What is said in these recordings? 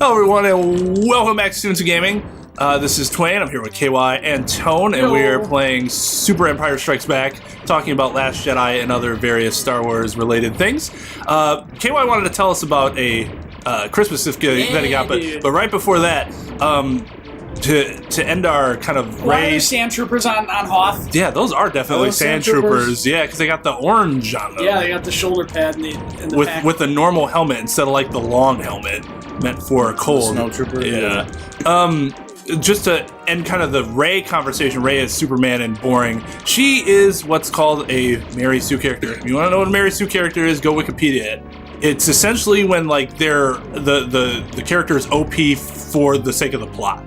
Hello, everyone, and welcome back to Students of Gaming. This is Twain. I'm here with KY and Tone, and we are playing Super Empire Strikes Back, talking about Last Jedi and other various Star Wars-related things. KY wanted to tell us about a Christmas gift that he got, but right before that, to end our kind of race, sand troopers on Hoth. Yeah, those are definitely sand troopers. Yeah, because they got the orange on them. Yeah, they got the shoulder pad in the with the normal helmet instead of like the long helmet meant for cold. Snow trooper. Yeah. Just to end kind of the Rey conversation, Rey is Superman and boring. She is what's called a Mary Sue character. If you want to know what a Mary Sue character is, go Wikipedia it. It's essentially when like the character is OP for the sake of the plot.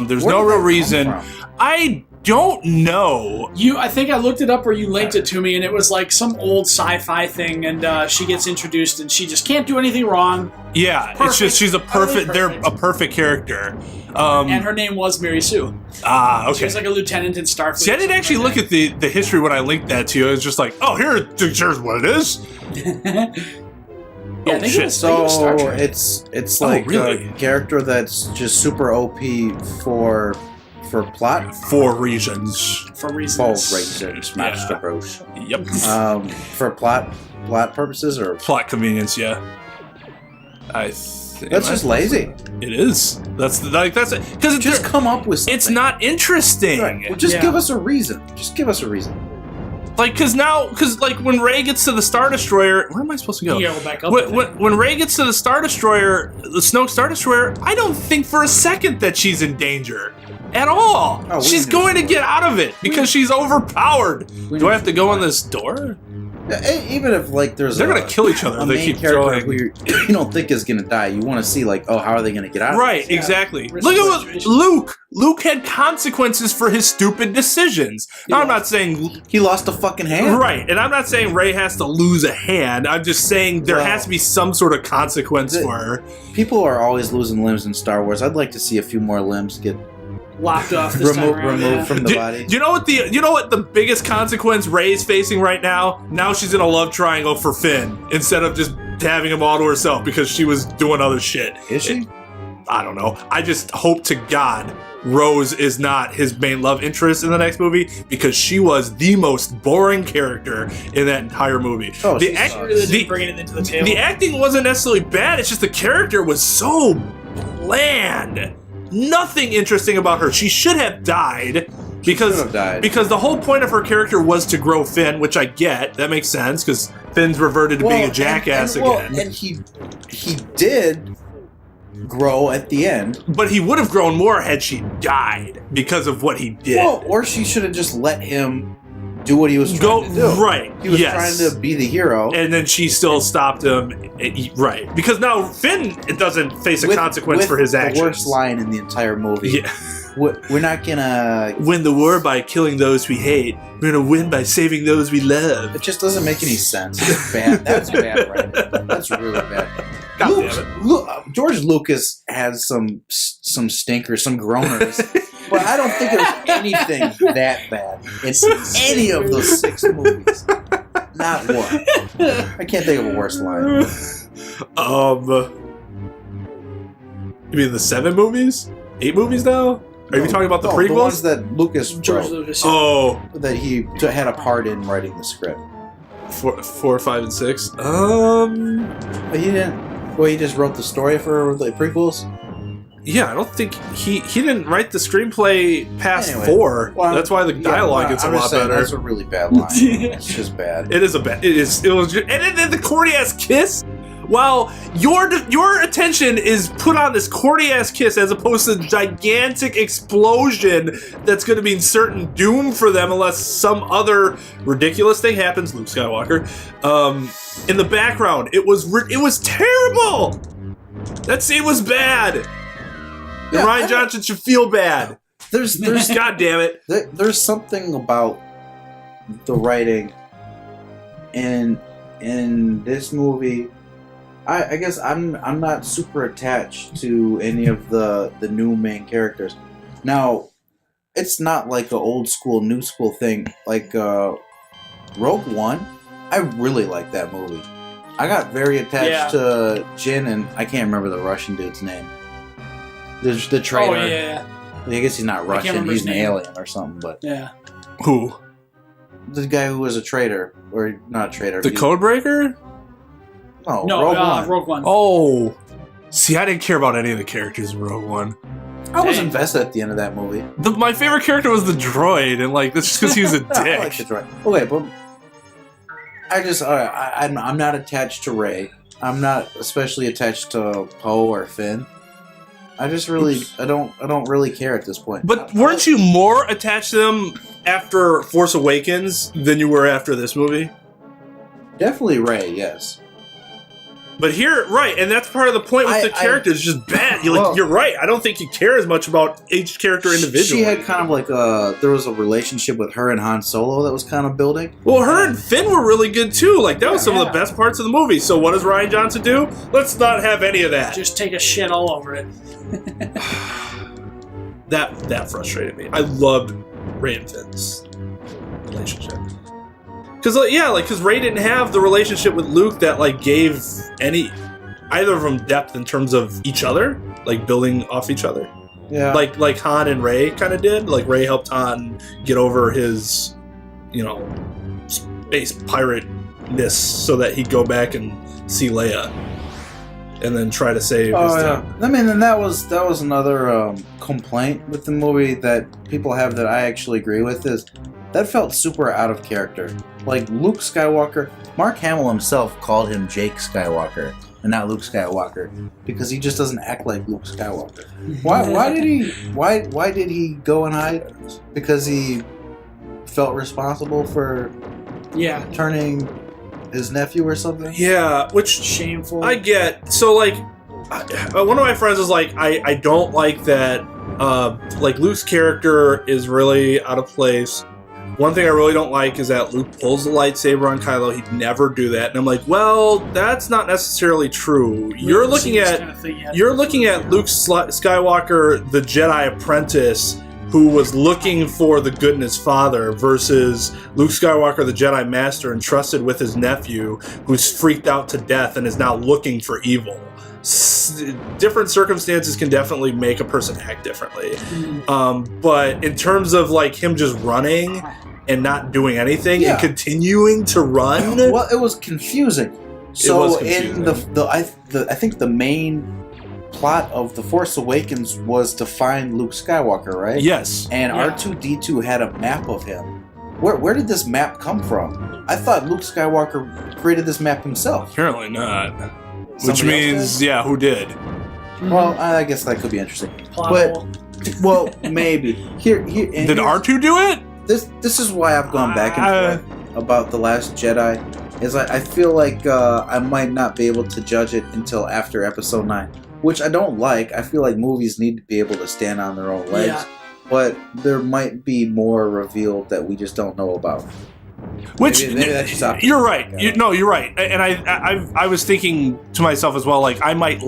There's no real reason. I don't know. I think I looked it up or you linked it to me, and it was like some old sci-fi thing, and she gets introduced and she just can't do anything wrong. Yeah, perfect. It's just she's a perfect. They're a perfect character. And her name was Mary Sue. Okay. She was like a lieutenant in Starfleet. See, I didn't actually look at the history when I linked that to you. It was just like, oh, here's what it is. Yeah, shit. So it's like a character that's just super OP for plot? For reasons. For reasons, Master Bruce. Yep. For plot purposes or plot convenience, yeah. I think that's just lazy. It is. That's because it just come up with something. It's not interesting. Right. Well, just give us a reason. Just give us a reason. Like, because when Rey gets to the Star Destroyer, where am I supposed to go? Yeah, we'll back up. When Rey gets to the Star Destroyer, the Snoke Star Destroyer, I don't think for a second that she's in danger at all. Oh, she's going to get out of it because she's overpowered. Do I have to go in this door? Even if like they're gonna kill each other. They keep character who you don't think is gonna die. You want to see like, how are they gonna get out of it? Right, exactly. Look at what Luke had consequences for his stupid decisions. Now, I'm not saying he lost a fucking hand. Right, and I'm not saying Rey has to lose a hand. I'm just saying there has to be some sort of consequence for her. People are always losing limbs in Star Wars. I'd like to see a few more limbs get lopped off this removed from the body. Do you know what the biggest consequence Rey's facing right now? Now she's in a love triangle for Finn instead of just having him all to herself because she was doing other shit. Is she? I don't know. I just hope to God Rose is not his main love interest in the next movie because she was the most boring character in that entire movie. Oh, bringing it into the table. The acting wasn't necessarily bad. It's just the character was so bland. Nothing interesting about her. She should have died because the whole point of her character was to grow Finn, which I get. That makes sense because Finn's reverted to being a jackass again. And he did grow at the end, but he would have grown more had she died because of what he did. Well, or she should have just let him do what he was trying to do. Right. He was trying to be the hero. And then she still stopped him. Right. Because now Finn doesn't face a consequence for his actions. The worst line in the entire movie. Yeah. We're not gonna win the war by killing those we hate. We're gonna win by saving those we love. It just doesn't make any sense. It's bad. That's bad, right? That's really bad. George Lucas has some stinkers, some groaners. But I don't think it was anything that bad in any of those 6 movies. Not one. I can't think of a worse line. You mean the 7 movies? 8 movies now? Are you talking about the prequels? The ones that George Lucas. Oh. That he had a part in writing the script. 4, 5, and 6? But he didn't... Well, he just wrote the story for the prequels? Yeah, I don't think he didn't write the screenplay past 4. Well, that's why the dialogue gets a lot better. That's a really bad line. It's just bad. It is a bad. It was just, and then the corny ass kiss. While your attention is put on this corny ass kiss as opposed to the gigantic explosion that's going to mean certain doom for them unless some other ridiculous thing happens. Luke Skywalker. In the background, it was terrible. That scene was bad. Yeah, Ryan Johnson should feel bad. There's God damn it. There's something about the writing in this movie. I guess I'm not super attached to any of the new main characters. Now, it's not like an old school, new school thing. Like Rogue One, I really like that movie. I got very attached to Jin, and I can't remember the Russian dude's name. The traitor. Oh, yeah. I guess he's not Russian. He's an alien or something. But yeah. Who? The guy who was a traitor, or not a traitor. The Codebreaker? No, Rogue One. Oh. See, I didn't care about any of the characters in Rogue One. I was invested at the end of that movie. My favorite character was the droid, and like that's just because he was a dick. I like the droid. Okay, but I'm not attached to Rey. I'm not especially attached to Poe or Finn. I don't really care at this point. But weren't you more attached to them after Force Awakens than you were after this movie? Definitely Rey, yes. But here, right, and that's part of the point with the characters, just bad. You're right. I don't think you care as much about each character individually. She had kind of like there was a relationship with her and Han Solo that was kind of building. Well, her and Finn were really good too. Like that was some of the best parts of the movie. So what does Rian Johnson do? Let's not have any of that. Just take a shit all over it. That frustrated me. I loved Rey and Finn's relationship. Because Rey didn't have the relationship with Luke that like gave either of them depth in terms of each other, like building off each other. Yeah. Like Han and Rey kind of did. Like Rey helped Han get over his, space pirate-ness so that he'd go back and see Leia, and then try to save. I mean, and that was another complaint with the movie that people have that I actually agree with is that felt super out of character. Like Luke Skywalker, Mark Hamill himself called him Jake Skywalker and not Luke Skywalker because he just doesn't act like Luke Skywalker. Why did he go and hide? Because he felt responsible for turning his nephew or something? Yeah, which shameful. I get. So like one of my friends was like, I don't like that like Luke's character is really out of place. One thing I really don't like is that Luke pulls the lightsaber on Kylo. He'd never do that. And I'm like, well, that's not necessarily true. You're looking at Luke Skywalker, the Jedi apprentice, who was looking for the good in his father, versus Luke Skywalker, the Jedi master, entrusted with his nephew, who's freaked out to death and is now looking for evil. Different circumstances can definitely make a person act differently. But in terms of like him just running and not doing anything and continuing to run, well, it was confusing. So in I think the main plot of The Force Awakens was to find Luke Skywalker, right? Yes. And R2-D2 had a map of him. Where did this map come from? I thought Luke Skywalker created this map himself. Apparently not. Which means, who did? Well, I guess that could be interesting. Well, maybe. Here, did R2 do it? This is why I've gone back and forth about The Last Jedi. Is I feel like I might not be able to judge it until after Episode 9, which I don't like. I feel like movies need to be able to stand on their own legs, but there might be more revealed that we just don't know about. Which maybe that's just you're right. You're right. And I was thinking to myself as well. Like my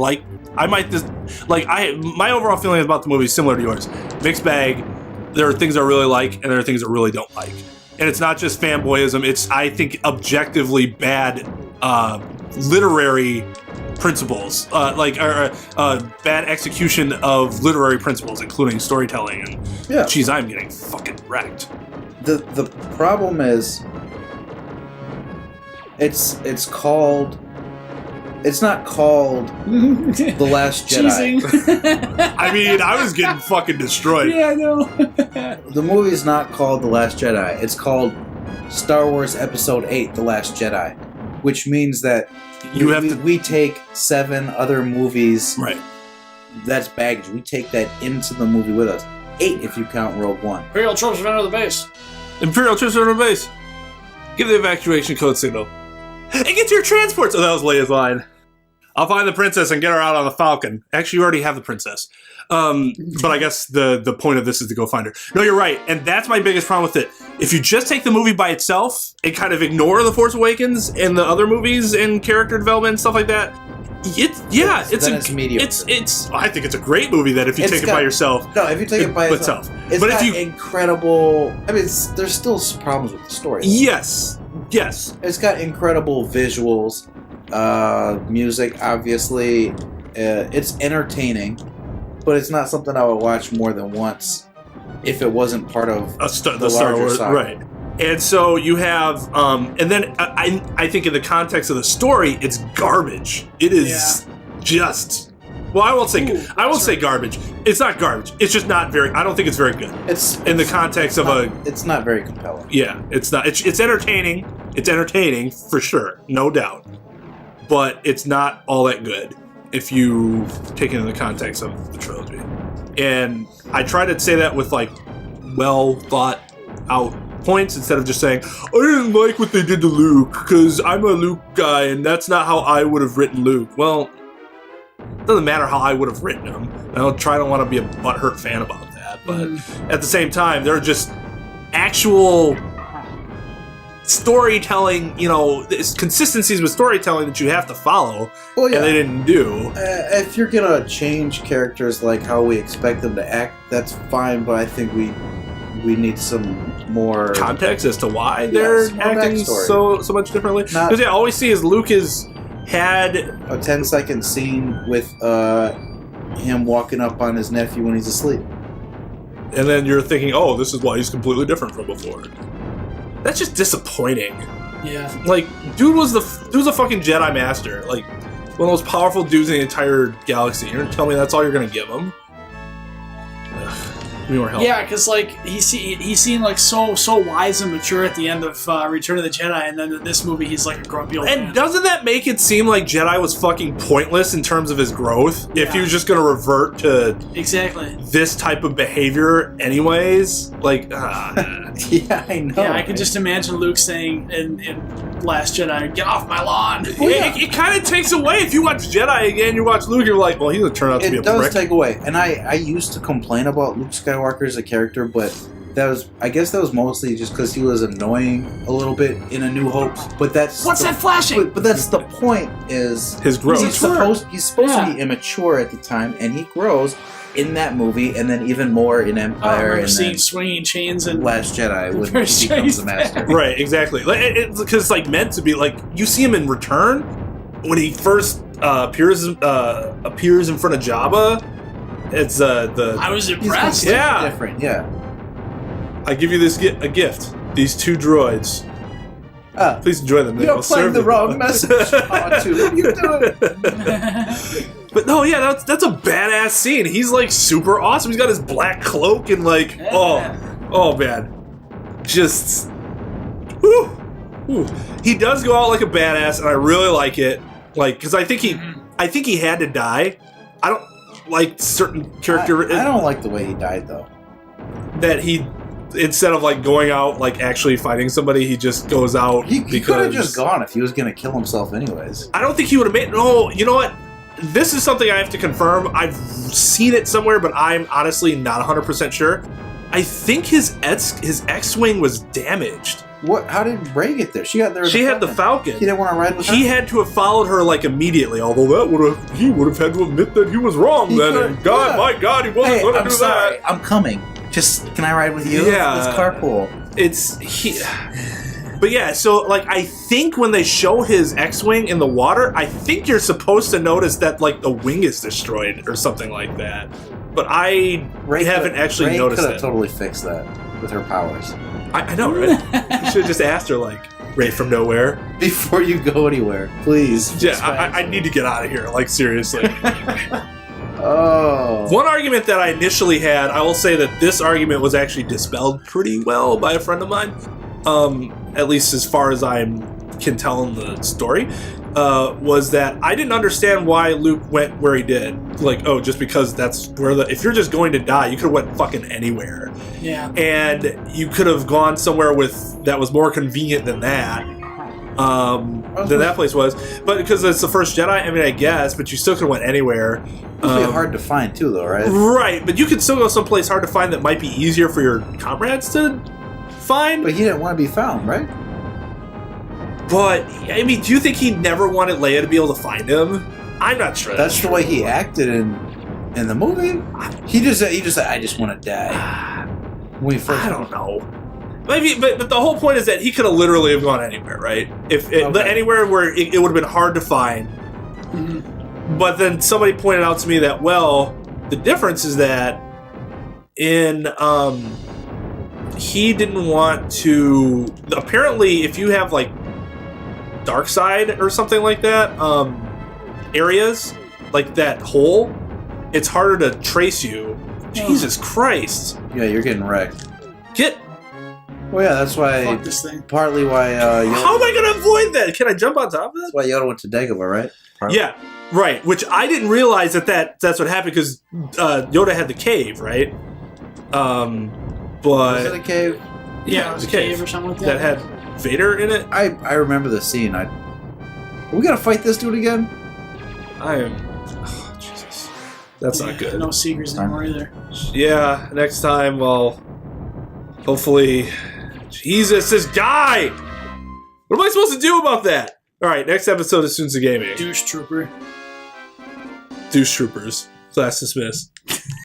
overall feeling about the movie is similar to yours. Mixed bag. There are things I really like, and there are things I really don't like. And it's not just fanboyism. It's, I think, objectively bad literary principles, bad execution of literary principles, including storytelling. And geez, I'm getting fucking wrecked. The problem is, it's called. It's not called The Last Jedi. I mean, I was getting fucking destroyed. Yeah, I know. The movie is not called The Last Jedi. It's called Star Wars Episode 8, The Last Jedi, which means that we take 7 other movies. Right. That's baggage. We take that into the movie with us. 8 if you count Rogue One. Imperial troops are under the base. Imperial troops are under the base. Give the evacuation code signal. And get to your transports. Oh, that was Leia's line. I'll find the princess and get her out on the Falcon. Actually, you already have the princess. But I guess the point of this is to go find her. No, you're right. And that's my biggest problem with it. If you just take the movie by itself and kind of ignore The Force Awakens and the other movies and character development and stuff like that, it's mediocre. I think it's a great movie that if you take it by yourself. No, if you take it by itself. It's got incredible. I mean, there's still problems with the story. Yes. It's got incredible visuals. Music, obviously, it's entertaining, but it's not something I would watch more than once if it wasn't part of the Star Star Wars, saga. right? And so you have, and then I think in the context of the story, it's garbage. It is just. Well, I won't say garbage. It's not garbage. It's just not very. I don't think it's very good. It's in the context of It's not very compelling. Yeah, it's not. It's entertaining. It's entertaining for sure, no doubt. But it's not all that good if you take it in the context of the trilogy. And I try to say that with like well thought out points instead of just saying I didn't like what they did to Luke because I'm a Luke guy and that's not how I would have written Luke. Well, it doesn't matter how I would have written him. I don't want to be a butthurt fan about that, but at the same time, there are just actual storytelling, consistencies with storytelling that you have to follow, and they didn't do. If you're gonna change characters like how we expect them to act, that's fine, but I think we need some more context as to why they're acting so much differently. Because all we see is Luke had a 10-second scene with him walking up on his nephew when he's asleep. And then you're thinking, oh, this is why he's completely different from before. That's just disappointing. Yeah. Like, dude was a fucking Jedi Master. Like, one of the most powerful dudes in the entire galaxy. You're gonna tell me that's all you're gonna give him? Ugh. Yeah, because like he seemed like so wise and mature at the end of Return of the Jedi, and then in this movie he's like a grumpy old man. And doesn't that make it seem like Jedi was fucking pointless in terms of his growth? Yeah. If he was just going to revert to this type of behavior anyways? Like, yeah, I know. Yeah, I can just imagine Luke saying in Last Jedi, "Get off my lawn." It kind of takes away. If you watch Jedi again, you watch Luke, you're like, well, he's going to turn out to be a prick. It does take away. And I used to complain about Luke Skywalker as a character, but I guess that was mostly just because he was annoying a little bit in A New Hope. But that's what's that flashing? But that's the point. Is his growth? He's supposed to be immature at the time, and he grows in that movie, and then even more in Empire. And seeing swinging chains and Last Jedi when he becomes the master. Right, exactly. Because it's like meant to be like you see him in Return when he first appears in front of Jabba. It's I was impressed. Yeah, different. Yeah. I give you a gift. These 2 droids. Please enjoy them. You're playing the wrong message. What are you doing? But no, yeah, that's a badass scene. He's like super awesome. He's got his black cloak and like, oh man, just, whew. He does go out like a badass, and I really like it. Like, because I think he had to die. I don't like certain character. I don't like the way he died though. That he, instead of like going out like actually fighting somebody, he just goes out. He could have just gone if he was going to kill himself anyways. I don't think he would have made. No, you know what? This is something I have to confirm. I've seen it somewhere, but I'm honestly not 100% sure. I think his X-wing was damaged. What? How did Rey get there? She got there. She had the Falcon. He didn't want to ride with her. He had to have followed her like immediately. Although he would have had to admit that he was wrong. And God, my God, he wasn't going to do that. I'm coming. Just can I ride with you? Yeah, let's carpool. But yeah, so like I think when they show his X-wing in the water, I think you're supposed to notice that like the wing is destroyed or something like that. But I haven't actually noticed it. Ray could have totally fixed that with her powers. I know, right? You should have just asked her, like, Ray from nowhere. Before you go anywhere, please. Yeah, I need to get out of here, like, seriously. Oh. One argument that I initially had, I will say that this argument was actually dispelled pretty well by a friend of mine, at least as far as I can tell in the story, was that I didn't understand why Luke went where he did. Like, oh, just because that's where if you're just going to die, you could have went fucking anywhere. Yeah. And you could have gone somewhere that was more convenient than that. Than that place was. But because it's the first Jedi, I mean, I guess, but you still could have went anywhere. It would be hard to find too, though, right? Right, but you could still go someplace hard to find that might be easier for your comrades to find. But he didn't want to be found, right? But, I mean, do you think he never wanted Leia to be able to find him? I'm not sure. That's the way he acted in the movie. He just said, I just want to die. I don't know. maybe, but the whole point is that he could have literally have gone anywhere, right? Anywhere where it would have been hard to find. Mm-hmm. But then somebody pointed out to me that, well, the difference is that in he didn't want to. Apparently, if you have like dark side or something like that, areas like that hole, it's harder to trace you. Jesus Christ! Yeah, you're getting wrecked. Well, yeah, that's why. Fuck this thing. Partly why. Yoda, how am I going to avoid that? Can I jump on top of that? That's why Yoda went to Dagobah, right? Partly. Yeah, right. Which I didn't realize that's what happened because Yoda had the cave, right? But Was it a cave? Yeah, it was a cave or something like that. That had Vader in it. I remember the scene. Are we gonna fight this dude again? Oh, Jesus. That's not good. No secrets anymore either. Yeah, next time, well, hopefully. Jesus, this guy! What am I supposed to do about that? Alright, next episode of Soon's Gaming. Douche trooper. Douche Troopers. Class dismissed.